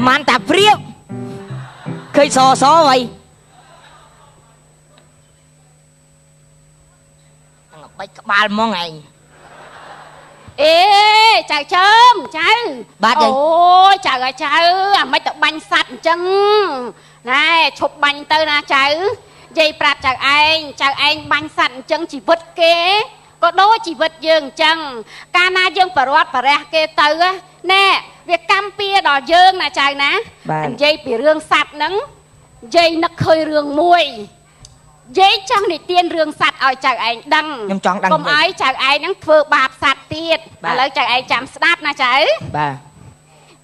man ta priêu khơi so vậy bách ba mong ngày ê chào chớm cháu bát đi ôi chào rồi cháu à mấy tụi bánh sạch chân này chụp bánh tơ na cháu dây prạt chào anh bánh sạch chân chỉ vứt kế có đôi chỉ vật dương chân ca na dương phải rót phải ra kê tơ á nè việc cam pia đỏ dương là chào ná dây bị rương sạch nắng dây nó khơi rương mùi dây trong này tiên rương sạch ở chào anh đăng công ấy chào anh nó vừa bạp sạch tiệt mà lấy chào anh chạm start na cháu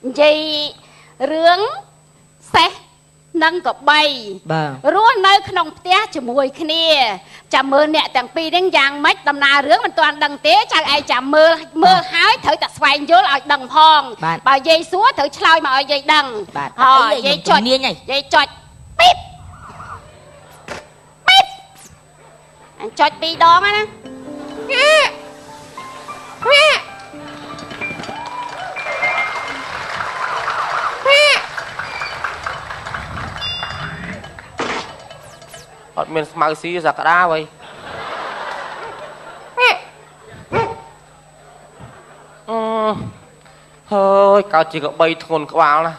dây rương xe nâng có bay rúa nơi không té cho mùi kia chạm mưa nè tầng pi đến giang mấy tầm nào rướng mình toàn đằng té chào ai chạm mưa hái thử ta xoay vô lại đằng phong bà dây súa thử chloi mà ở dây đằng dây chọi dây chọi pip pip anh chọi pi đó á ọt miền mau xí giặc đá vậy hơi cao chỉ có bay thôn các bạn là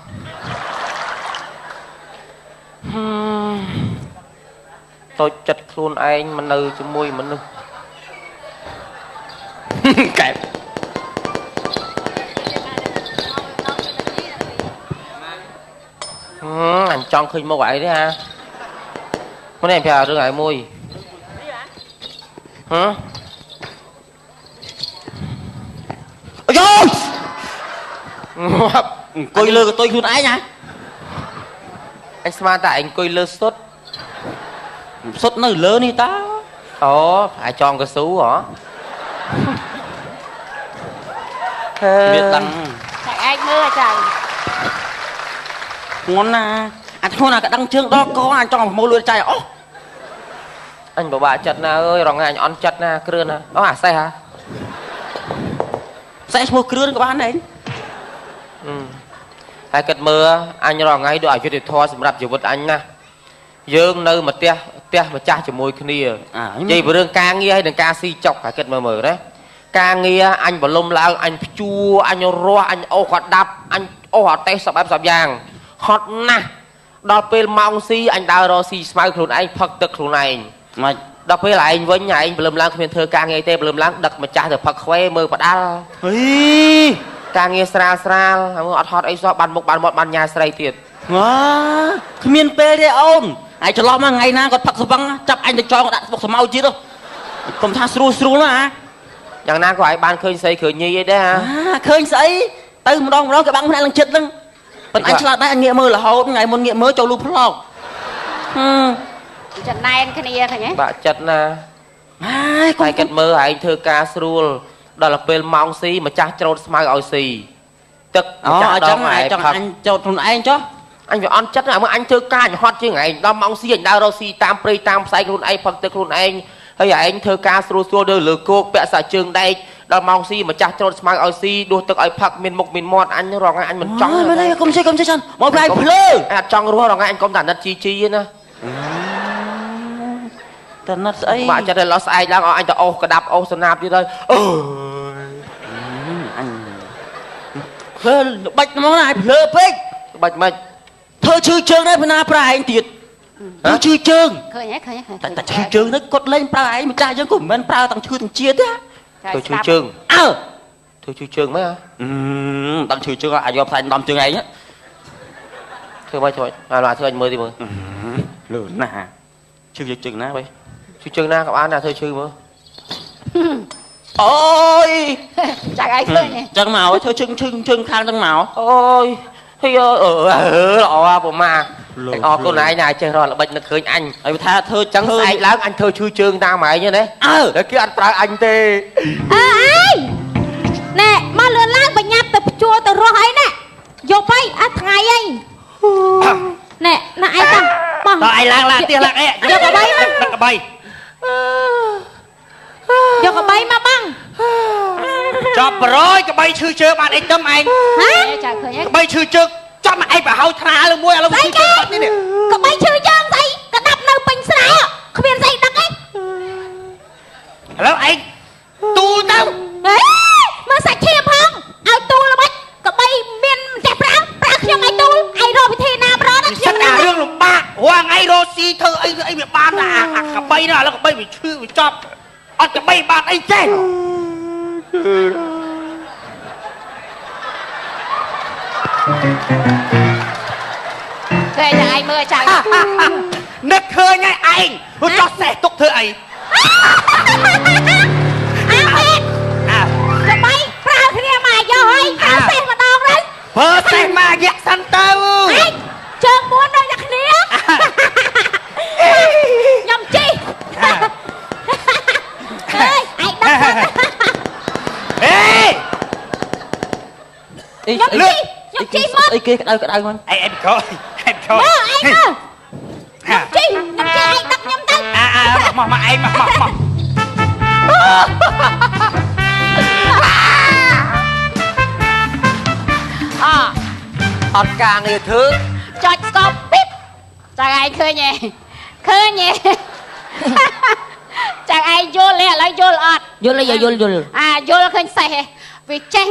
tôi chặt luôn anh mà nư cho môi mà nư kẹp anh chọn khơi mua vậy đấy ha con em theo đứa ngại môi hả ôi coi lơ của tôi luôn ấy nha anh smart tại anh coi lơ sốt nó lớn đi ta ồ phải chọn cái số hả biết đăng anh mưa trời ngon à anh thôi là cái đăng chương đó có anh cho một lưỡi chai anh bảo bà chật na ơi rồi anh ăn chật na kêu na đó hả say hả say mua kêu các bạn này hai cật mưa anh rồi ngay đội cho điện thoại sầm rạp chịu vật anh na dương nơi mà tia mà cha chịu môi kia gì vừa đường ca nghe hay đường ca si chọc hai cật mờ đấy ca nghe anh bảo lông lao anh chua anh ro anh ô hoạt đập anh ô hoạt tay sập vàng hot na đọc về mong si anh đào rồi si smileខ្លួនanh phật tứcខ្លួនanh mà đọc về lại anh với nhà anh bơm láng khuyên thơ ca nghe tê bơm láng đặt mà cha được phật khoe mơ bật đá ca nghe sra hot ấy do bàn một bàn nhà sray tiệt miền pe đấy ông ai cho lo mà ngày na còn phật sập băng chập anh được cho đặt một sầm mau chứ đâu còn tha sru nữa à chẳng na có ai ban khơi xây khơi nhi đấy hả khơi xây từ một đòn cái băng này lần chết lưng còn anh là đấy anh nghiệm mơ là hậu ngày một nghiệm mới cho lúc vlog trận này anh cái này thôi nhé bà chật na hai cật mơ anh thơ ca srul đó là pel mong si mà cha trâu smile oi si tức chẳng anh cho thằng anh cho anh phải ăn chất nào mà anh thơ ca anh hot chứ ngày đó mong si anh đau đâu si tam pre tam sai luôn anh phật tức luôn anh hay là anh thơ ca srul đưa lừa cô bẹ xả trường đây đó mong si mà cha trâu smile oi si đua tức oi phật miền mộc miền mọt anh rồi anh mình trắng đây không chơi chân một ngày plơ anh trắng rồi anh công tản đất chi nè tận nó ấy bạn cho nên nó sai đang anh ta ô cái đạp ô snap đi đây anh bạch món này plơ bạch bạch mạch thơ chư chương đấy bên pra anh tiệt thơ chư chương khơi nhé tại chư chương nó cột lên pra ấy mà cha chứ của mình pra thằng chư thằng chia thế thơ chư chương thơ chư chương mấy hả thằng chư chương là do thành làm chương này nhá thưa mấy thôi là thưa anh mời đi mời lớn nè chư chương na vậy chư chương na các bạn là thơ chư mà ôi chẳng ai khơi nhỉ chẳng màu thơ chương khang chẳng màu ôi thì lọ của mà cô này chơi rồi là bệnh nó khơi anh tha thơ chẳng sai lắm anh thơ chư chương ta mày như đấy để kia anh pra anh tê ai nè mà lừa lao bệnh nhạt tập chua từ rồi nè vô bay ngày anh nè là ai ta rồi ai là tiền lạc ấy vô cả bay mà cả bay vô cả bay mà băng chọc rồi cái bay chư chơi bạn anh tâm anh hả cái bay chư chơi cho mà ai bảo hao thà luôn mua là Đấy kì có bay chơi chân gì có đập nào bình sải không biết gì đập ấy lâu anh tu đâu mà sạch thiệp không ai tu là bách có bay miền đẹp ráo nhưng ai tu ai rồi thì nào đó đó sắc à riêng là ba hoàng ai rồi si thơ ai bị ban là cả bay nào là cả bay bị chư bị chọc ăn cả bay ban anh chết Thế là ai mơ chẳng nực khơi ngay anh tôi cho xe tục thơ ấy biết có bay ráo thì mà vô ấy xe mà đòn đấy phơ xe mà ghét săn tao anh chân muốn đâu giặc nía nhầm chi ơi anh đâm ê nhầm chi mất ấy kia cái đâu con em coi mơ anh ơ nhầm chi anh đâm nhầm tay mà em mà ọt càng người thứ cho stop bíp chẳng ai khơi nhỉ chẳng ai vô lẹ lại vô ọt vô là vô vô là khơi xài vì tránh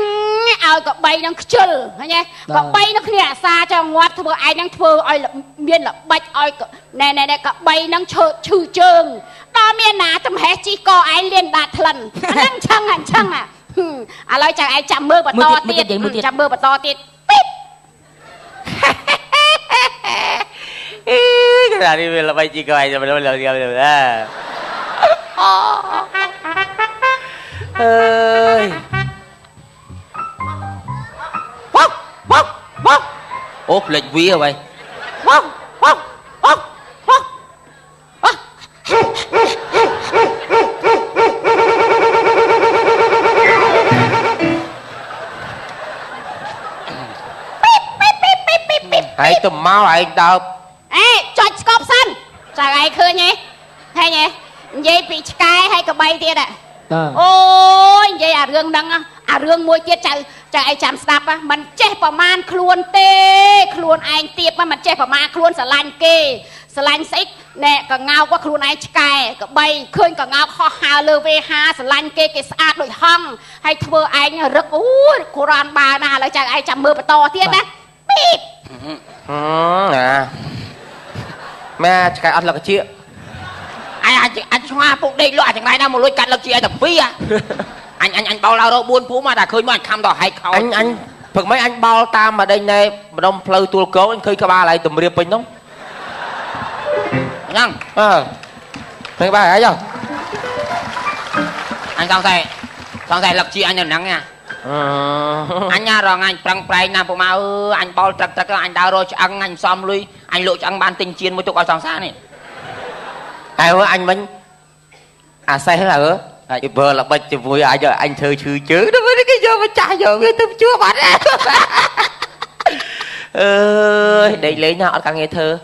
ao có bay đang chul nhé có bay nó khẽ xa cho ngoắt thôi ai đang thưa ai là miên là bạch ai nè có bay đang trừ trường đó miên nà tầm hết chỉ có ai liền đạt lần đang chăng nói chẳng ai chạm mơ và to tiệt chạm mơ và to tiệt bíp cái này đi là bay chỉ coi rồi mình đâu làm à ơi ốp lệch vía rồi hãy tụm máu lại đâu ê cho scop xanh chẳng ai khơi nhé hay nhé vậy bị cái hay có bay tiệt ạ ôi vậy rương đăng rương môi tiệt chẳng ai chạm snap á mình che vào man khuôn tê khuôn anh tiệp mà mình che vào man khuôn sờ lanh kê sờ lanh xích nè cả ngao qua khuôn anh cái cả bay khơi cả ngao kho hà lơ về ha sờ lanh kê cái sát đội hong hay thưa anh rực ui Quran bà nào lại chẳng ai chạm mưa to tiệt á bịp nè mẹ cái ăn là cái chuyện anh xoa phục đây loại thằng này nào một lối cắt là chị anh tập phi à anh bao lao đâu buôn phú mà đã khơi mà anh khăm đỏ hay không anh phần mấy anh bao tam mà đây này mà đông pleu tua cố anh khơi cả ba lại tùm riêng pin đúng nhăng mấy ba ấy rồi anh xong rồi lập chị anh nắng nha anh nha rồi anh trăng pray nam phụ mau anh bao trật anh đào rồi ăn anh xóm lui anh lội ăn ban tình chiên mới chụp vào sòng xa này ai ơi anh mình say hết là vừa là bạch vui ai giờ anh thơ chữ chứ đó với cái giờ mà trả giờ cái tâm chúa bạn đây lấy nhau ở cả nghe thơ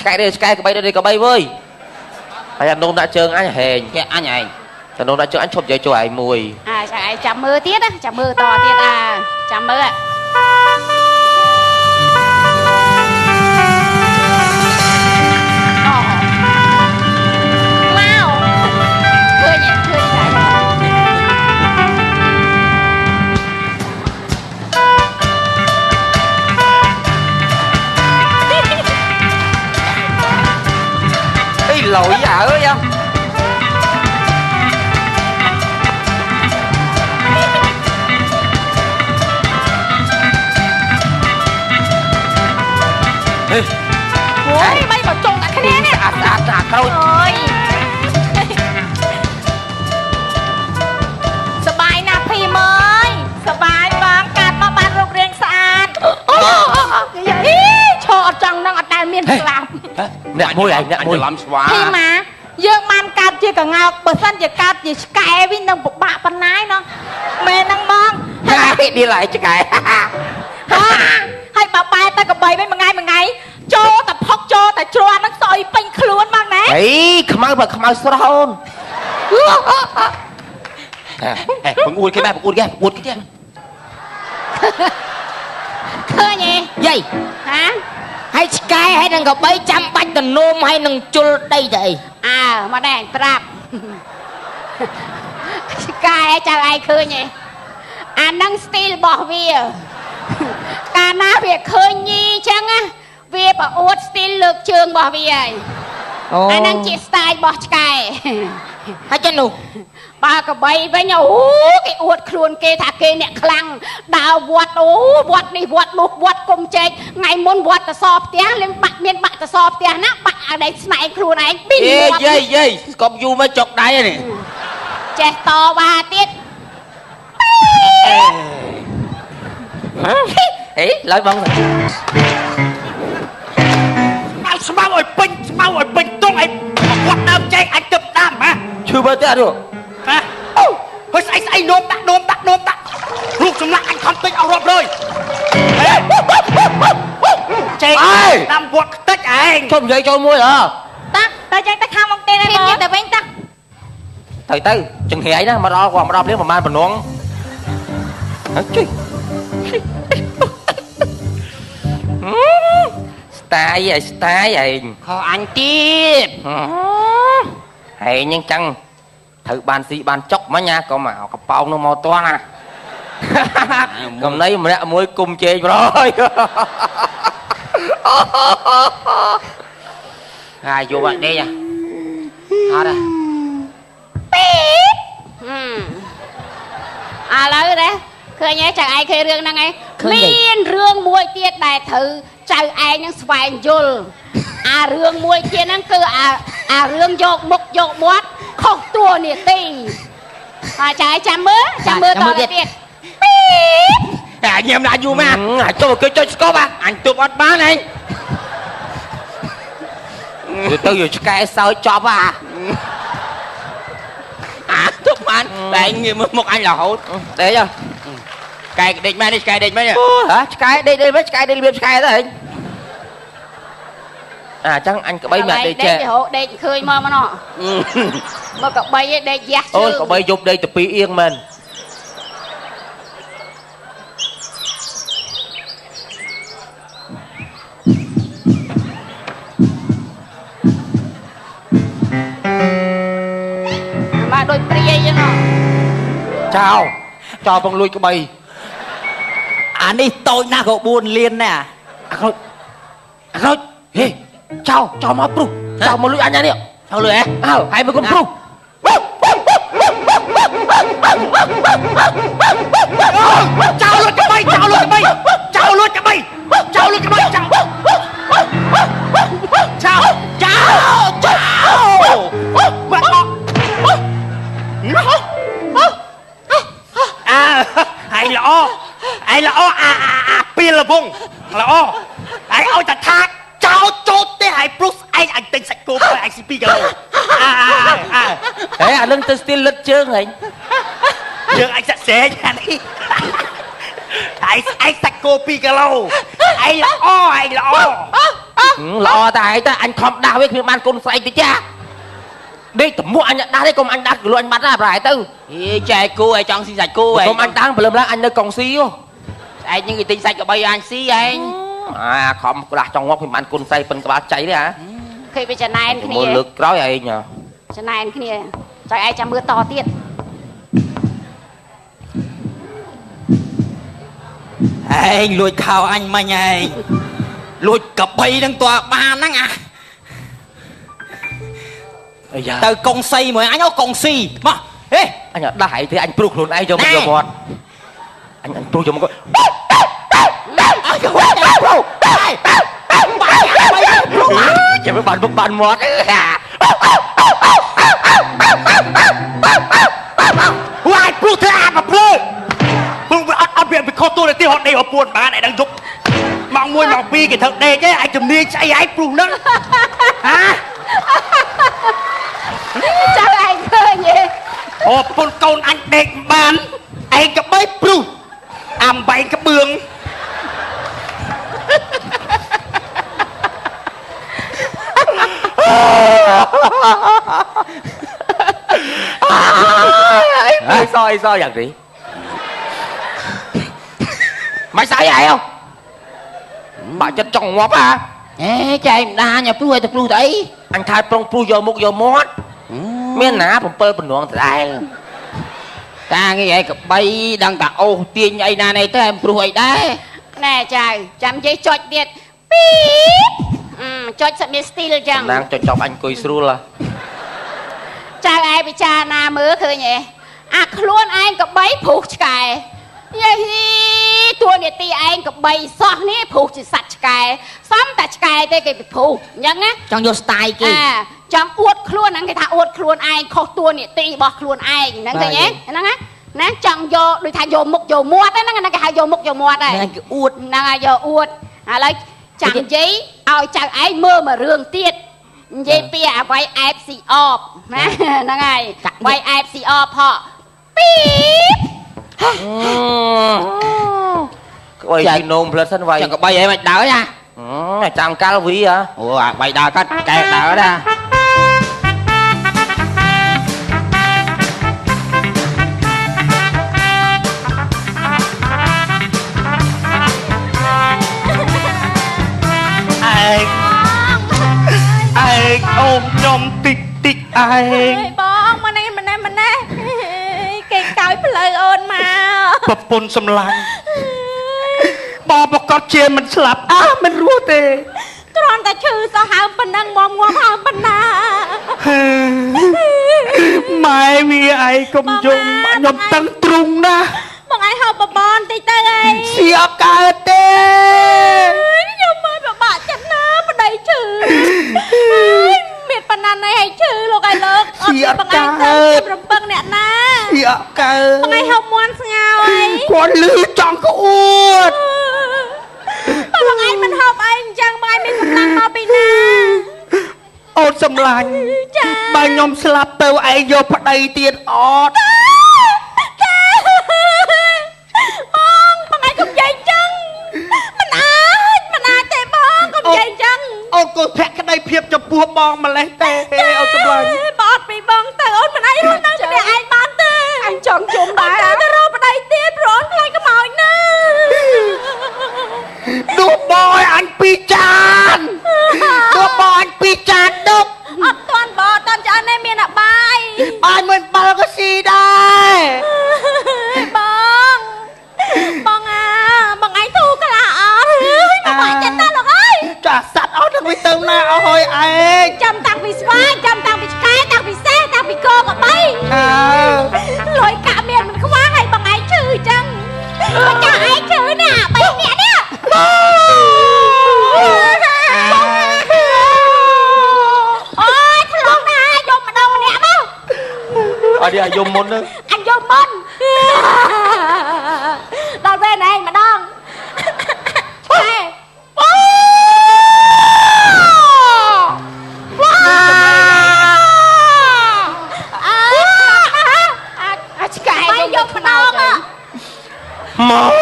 cái bay đây có bay với anh nôn đã chơi anh hèn anh này anh nôn đã chơi anh chụp giấy cho anh mùi chẳng ai chạm mưa tiết á chạm mưa to tiết chạm mưa lỗi dạ ơi em ôi bay vào trộn cả cái nè thôi ôiสบายนะพี่เมยสบายบางการมาบ้านโรงเรียนสะอาดชอจังนั่งอัดได้เมียนกลับ nè môi anh nè môi làm xóa พี่มาเยอะมันการเจียกับเงาเปิดสั้นจะการจะแกวิ่งนั่งปะปันนายเนาะแม่นั่งมอง đi lại chứ cái ให้ป้าไปแต่กับใบไม่มาไงโจแต่พกโจแต่จวนนักซอยเป็นคล้วนบ้างนะ ấy không ai sốt hôn bằng uốn cái mẹ bằng uốn cái ឃើញទេ យាយ ហ៎ ហើយឆ្កែហើយនឹងក៏បីចាំបាច់ទៅនោមហើយនឹងជុលដីទៅអី អើមកដែរប្រាប់ឆ្កែចៅឯងឃើញទេអានឹងស្ទីលរបស់វាកាលណាវាឃើញញីអញ្ចឹងណាវាប្រអួតស្ទីលលើកជើងរបស់វាហើយអានឹងជាស្ទាយរបស់ឆ្កែ ហើយចឹងនោះ បើកបីវិញអូគេអួតខ្លួនគេថាគេអ្នកខ្លាំងដើរវត្តអូវត្តនេះវត្តនោះវត្តគុំជែកថ្ងៃមុនវត្តតសផ្ទះលេងបាក់មានបាក់តសផ្ទះណាបាក់ឲ្យដៃស្នែកខ្លួនឯងពី យាយស្គប់យូរមកចុកដៃនេះ ចេះតវ៉ាទៀត អេឡើយបង ស្មៅឲ្យពេញទង់ឲ្យគាត់ដើមចែកអាចទឹកដាំហ៎ ឈឺមើលទៀតអត់ ហ៎អូស្អីនោមដាក់រូបសម្លាក់អញខំតិចអស់រាប់លើយចែកដាំវត្តខ្ទេចឯង ជុំនិយាយចូលមួយហ៎ តាទៅចេញទៅខាងមកទេណាបងទៅវិញតា ទៅចង្រៃណាមកដល់គាត់មកដល់លៀងប្រហែលបំណងហើយជួយស្តាយឯង ខអញទៀត ហែងអញ្ចឹងត្រូវបានស៊ីបានចុកមិញណាក៏មកកប៉ោងនោះមកតណាកំណៃម្នាក់មួយគុំជែកប្រយ ហើយយកបាក់ដេកអត់ទេ ពីឥឡូវណាឃើញទេចៅឯងឃើញរឿងហ្នឹងឯងមានរឿងមួយទៀតដែលត្រូវចៅឯងនឹងស្វែងយល់អារឿងមួយទៀតហ្នឹងគឺអារឿងយកមុខយកមាត់ខុសតួនាទីហើយចៅឯងចាំមើលតទៅទៀត តែញ៉ាំដាក់យូរមក អាចចូលគេចុចស្គប់ អញទប់អត់បានឯង ទៅយកឆ្កែសើចចប់អាទប់បានតែងាយមើលមុខអញរហូត ដេក ឆ្កែដេកមែននេះឆ្កែដេកមែន ហ៎ឆ្កែដេកវិញឆ្កែដេករបៀបឆ្កែទៅហ៎អញ្ចឹងអញក្បីមិនដេកចេះ ដេកឃើញមកណោះមកកបីឯងដេកយ៉ាស់ជើង អូនក្បីយប់ដេកទៅពីអៀងមែន មកដូចព្រាយអញ្ចឹង ចោលបងលួចក្បី អានេះតូចណាស់ក៏4លានដែរ អាក្រូចហេចោលមកព្រុសចោលមកលួចអញនេះ ចូលលុយហ៎ អើហើយមកគុំព្រុស ចោលលុយក្បីបាត់អស់ហើយល្អអាពីលវងល្អហើយឲ្យតែថាចោលចូលទេហើយព្រុសឯងអញទិញសាច់គោឲ្យឯងស៊ី2គីឡូ ហេអានឹងទៅស្ទីលលឹតជើងហែង យើងអញសាក់ស្រែកអានេះឯងសាច់គោ2គីឡូឯងល្អ ល្អតែឯងទៅអញខំដាស់វាគ្មានបានគុណស្អែកតិចចាដេកតមួអញដាស់ទេកុំអញដាស់គលអញបាត់ណាប្រហែលទៅ ចែកគូឲ្យចង់ស៊ីសាច់គូឯង កុំអញដាស់ព្រលឹមឡើងអញនៅកងស៊ីហ៎ ឯងនឹងគេទិញសាច់ក្បីអញស៊ីឯង អាខំក្រាស់ចង់ងាប់គ្មានបានគុណស្អែកប៉ុនក្បាលចៃទេហ៎ ឃើញវាចំណែនគ្នា មើលលើកក្រោយឯង ចំណែនគ្នាចៅឯងចាំមើលតទៀត ឯងលួចខោអញមិញឯងលួចកបីនឹងតើបានហ្នឹងអាទៅកងសីមួយអញកងស៊ីមកហេ អញដាស់ឯងទេអញព្រុសខ្លួនឯងយកមកយកមាត់អញព្រុសយកមកចាំបានពុកបានមាត់ វាយព្រុសធ្វើអាមកព្រុសវាអត់វាខុសតួនាទីហត់ដេកអពួនបានឯងដឹងយប់ម៉ោង1ម៉ោង2គេធ្វើដេកទេឯងជំនាញស្អីឯងព្រុសហ្នឹងហ៎ ចៅឯងឃើញទេ អូប្រពន្ធកូនអញដេកបានឯងក្បីព្រុសអំបែងក្បឿង អីសយ៉ាងនេះមិនស្អីឯង បាក់ចិត្តចង់ងាប់ហ่า ចែកម្ដាញព្រុសឲ្យទៅព្រុសទៅអី អញថាប្រុងព្រុសយកមុខយកមាត់មានណា7បំណងដដែល ការងារឯកបីដឹងតែអូសទាញអីណានេះទៅព្រុសអីដែរ ណែចៅចាំនិយាយចុចទៀតពីចុចសមានស្ទីលចឹង ណាងចុចចប់អញអង្គុយស្រួល ចៅឯងពិចារណាមើលឃើញទេអាខ្លួនឯងក៏បីព្រុសឆ្កែយេតួនាទីឯងក៏បីសោះនេះព្រុសជាសត្វឆ្កែសំតែឆ្កែទេគេព្រុសអញ្ចឹងណា ចង់យក style គេ ចង់អួតខ្លួនហ្នឹងគេថាអួតខ្លួនឯងខុសតួនាទីរបស់ខ្លួនឯងហ្នឹងឃើញទេហ្នឹងណាចង់យកដូចថាយកមុខយកមាត់ហ្នឹងគេហៅយកមុខយកមាត់ហើយ ហ្នឹងគេអួត ហ្នឹងហើយយកអួតឥឡូវចាំនិយាយឲ្យចៅឯងមើលមួយរឿងទៀតនិយាយពីអ្វីអែបស៊ីអបណាហ្នឹងហើយអ្វីអែបស៊ីអបផកពីក្បីជីនោមផ្លិតសិនវាយ ចឹងកបីអីមិនដើរណា ចាំកាលវីហ៎ អូអាបីដើរកាត់កែដើរណា ឯងអូនខ្ញុំតិចតិចឯង បងមកនេះគេកោយផ្លូវអូនមក ប្រពន្ធសម្លាញ់បងប្រកាសជាមិនស្លាប់មិនរស់ទេ គ្រាន់តែឈឺសោះហើមប៉ុណ្ណឹងងាប់ហើមប៉ុណ្ណា ម៉ែវាឯងកុំយំខ្ញុំតឹងទ្រូងណាស់ បងឯងហៅបបនតិចទៅអី ស៊ីអត់កើតទេ ខ្ញុំមកពិបាកចិត្តណាប្តីឈឺមានប៉ុណ្ណាណៃឲ្យឈឺលោកឯងលោកអត់បងឯងទៅរំពឹងអ្នកណា ស៊ីអត់កើត បងឯងហៅមន់ស្ងោអី គាត់លឺចង់ក្អួត បងឯងមិនហៅឯងអញ្ចឹងបងឯងមានកម្លាំងមកពីណា អូនសម្លាញ់ ចា បើខ្ញុំស្លាប់ទៅឯងយកប្តីទៀតអត់ បងឯងកុំនិយាយអញ្ចឹងមិនអាចទេបងកុំនិយាយអញ្ចឹង អូនកុំភក្តីភាពចំពោះបងម្លេះទេអូនសម្លាញ់ បងអត់ពីបងទៅអូនមិនអាចរស់នៅជាមួយឯងបានទេអញចង់ជុំដែរទៅរកប្តីទៀតព្រោះអូនខ្លាចខ្មោចណា ដួបងឲ្យអញពីរចានដួបងអញពីរចានដុក អត់តាន់បងអត់តាន់ចានទេមានអាបាយ អញមិនបាល់ក៏ស៊ីដែរ បងបងឯងធូរក្លាអត់មកបាច់ចិត្តណាលោកអើយ ចាសัตว์អស់នឹងវាទៅណាអស់ហើយឯង ចាំតាំងពីស្វាចាំតាំងពីឆ្កែតាំងពីសេះតាំងពីគោក៏បី លុយកាក់មានមិនខ្វះហើយបងឯងឈឺអញ្ចឹងមកចាឯងឈឺណា3នាក់នេះអូយឆ្លងណាយកម្ដងម្នាក់មក អត់ទេយំមុនទៅ អញយកមុនដល់ពេលឯងម្ដងឆ្កែយកម្ដង មក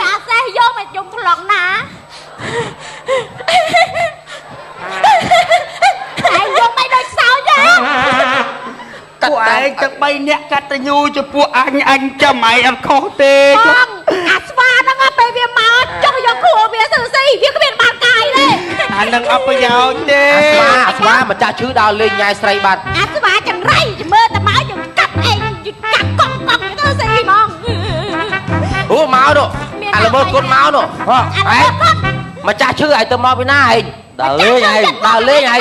អាសេះយកមកជុំប្លង់ណាឯងយកមិនដូចសោចទេ ពួកឯងទាំង3នាក់កតញ្ញូចំពោះអញចាំឯងអត់ខុសទេ បងអាស្វាហ្នឹងពេលវាមកចុះយកគ្រួវាស៊ឺស៊ីវាគ្មានបានកាយទេ អានឹងអត់ប្រយោជន៍ទេ អាស្វាម្ចាស់ឈឺដល់លេងញ៉ាយស្រីបាត់ អាស្វាចង្រៃមើលតែមកយើងកាប់ឯងកាប់កង់ទៅស៊ីហ្មង អូមកនោះអាល្មើគុណមកនោះហ៎ អា ឯងម្ចាស់ឈឺឲ្យទៅមកពីណាឯងដល់លេងឯងដល់លេងឯង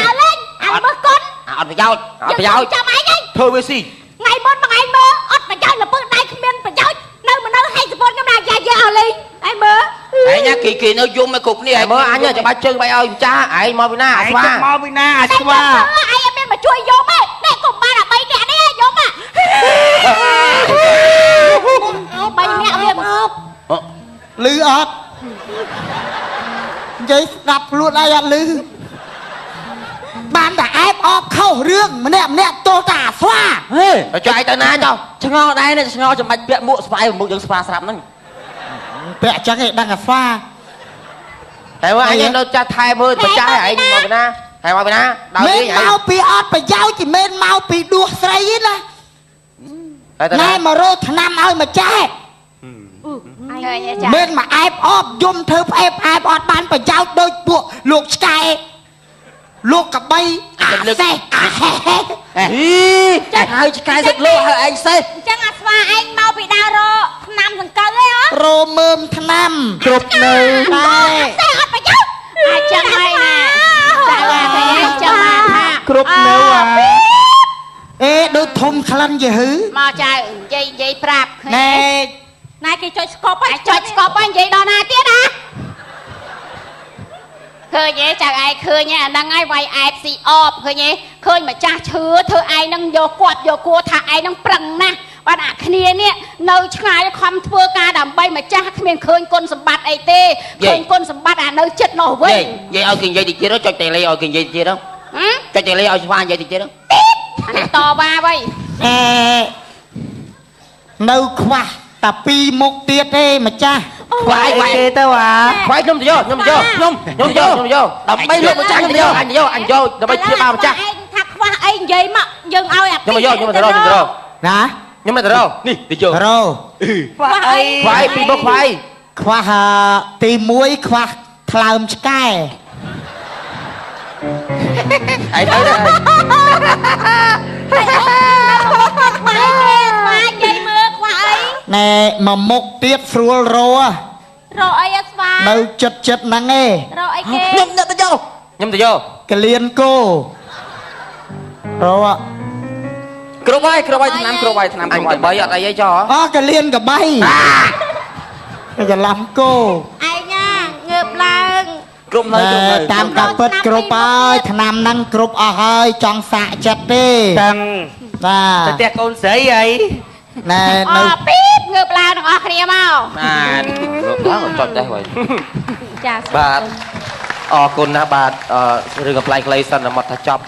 អាមើលកូន អត់ប្រយោជន៍អត់ប្រយោជន៍ ចាំឯង ធ្វើវាស៊ី ថ្ងៃមុនបងឯងមើលអត់ប្រយោជន៍លពឹងដៃគ្មានប្រយោជន៍នៅហែកសពុនខ្ញុំណាយ៉ាយ៉ាអស់លេងឯងមើល ឯងណាគេនៅយំឲ្យគ្រប់គ្នា ឯងមើលអញចាំបាច់ជើងបាយឲ្យម្ចាស់ឯងមកពីណាអាស្វា មកពីណាអាស្វា ឯងអត់មានមកជួយយំទេនេះកុំបានអា3នាក់នេះយំអា3នាក់វាមក លឺអត់និយាយស្ដាប់ខ្លួនឯងអត់លឺបានតែអែបអបខុសរឿងម្នាក់ទោះតាស្វា ហេចុះឯងទៅណាចុះ ឆ្ងល់ដែរនេះឆ្ងល់ចាំបាច់ពាក់មួកស្វាយមុខយើងស្វាស្រាប់ហ្នឹង ពាក់ចឹងឯងដឹងតែស្វា តែមើលអញនៅចាស់ថែមើលម្ចាស់ឯងមកពីណាថែមកពីណាដល់ មែ លេ ន ងឯង មកពីអត់ប្រយោជន៍ជាមែនមកពីដួសស្រីទេណា ណែមករោឆ្នាំឲ្យម្ចាស់ ឃើញទេចា មិនមកអែបអបយំធ្វើផ្អែបអែបអត់បានប្រយោជន៍ដូចពួកលោកឆ្កែលោកកបីអាសេះអាហេហេ ចាហើយឆ្កែសិតលោកហើយឯងសេះ អញ្ចឹងអាស្វាឯងមកពីដើររកឆ្នាំសង្កលទេហ៎ រោមើមឆ្នាំគ្រប់នៅតែ តែអត់ប្រយោជន៍ អាចចឹងហើយណាចាតែឯងចឹងបានថា គ្រប់នៅអេដូចធំក្លិនយឺហឺ មកចៅនិយាយប្រាប់ ណែ ណែគេចុចស្គប់ អាចចុចស្គប់ហើយនិយាយដល់ណាទៀតណាឃើញទេចៅឯងឃើញអាហ្នឹងហើយវាយអែបស៊ីអបឃើញទេឃើញម្ចាស់ឈឺធ្វើឯងនឹងយកគាត់យកគួរថាឯងនឹងប្រឹងណាស់បានអាគ្នានេះនៅឆ្ងាយខំធ្វើការដើម្បីម្ចាស់គ្មានឃើញគុណសម្បត្តិអីទេឃើញគុណសម្បត្តិអានៅចិត្តនោះវិញ និយាយឲ្យគេនិយាយតិចទៀតចុចតេឡេឲ្យគេនិយាយតិចទៀតចុចតេឡេឲ្យស្វានិយាយតិចទៀត អានេះតវ៉ាវ៉ៃ អេនៅខ្វះតែពីរមុខទៀតទេម្ចាស់ ខ្វាយគេទៅខ្វាយខ្ញុំទៅយកខ្ញុំយកដើម្បីលោកម្ចាស់ខ្ញុំទៅយកអញយកដើម្បីព្យាបាលម្ចាស់ ឯងថាខ្វះអីនិយាយមកយើងឲ្យអា ខ្ញុំមកយកខ្ញុំទៅរក ណា ខ្ញុំទៅរកនេះទៅយក រោ ខ្វះអី ខ្វាយពីមុខខ្វាយ ខ្វះទី1ខ្វះថ្លើមឆ្កែ ឯងទៅ ខ្វះនិយាយមើលខ្វះអី ណែមួយមុខទៀតស្រួលរោ រកអីអាស្វា នៅចិត្តហ្នឹងឯង រកអីគេ ខ្ញុំទៅយកខ្ញុំទៅយក កលៀនគោរោ គ្រប់ហើយឆ្នាំគ្រប់ហើយឆ្នាំ អញទៅបីអត់អីទេចោ អូកលៀនកបៃគេច្រឡំគោ ឯងណាងើបឡើង គ្រប់នៅ តាមការពិតគ្រប់ហើយឆ្នាំហ្នឹងគ្រប់អស់ហើយចង់សាកចិត្តទេ តាំង ណា ទៅផ្ទះកូនស្រីអី ណែ អ នៅ ពីបងើបឡើងទាំងអស់គ្នាមក បាទលោកចុចដែរហើយ ចា បាទអរគុណណាស់បាទរឿងកំ pl ៃ ខ្លីសិនតែមកថាចប់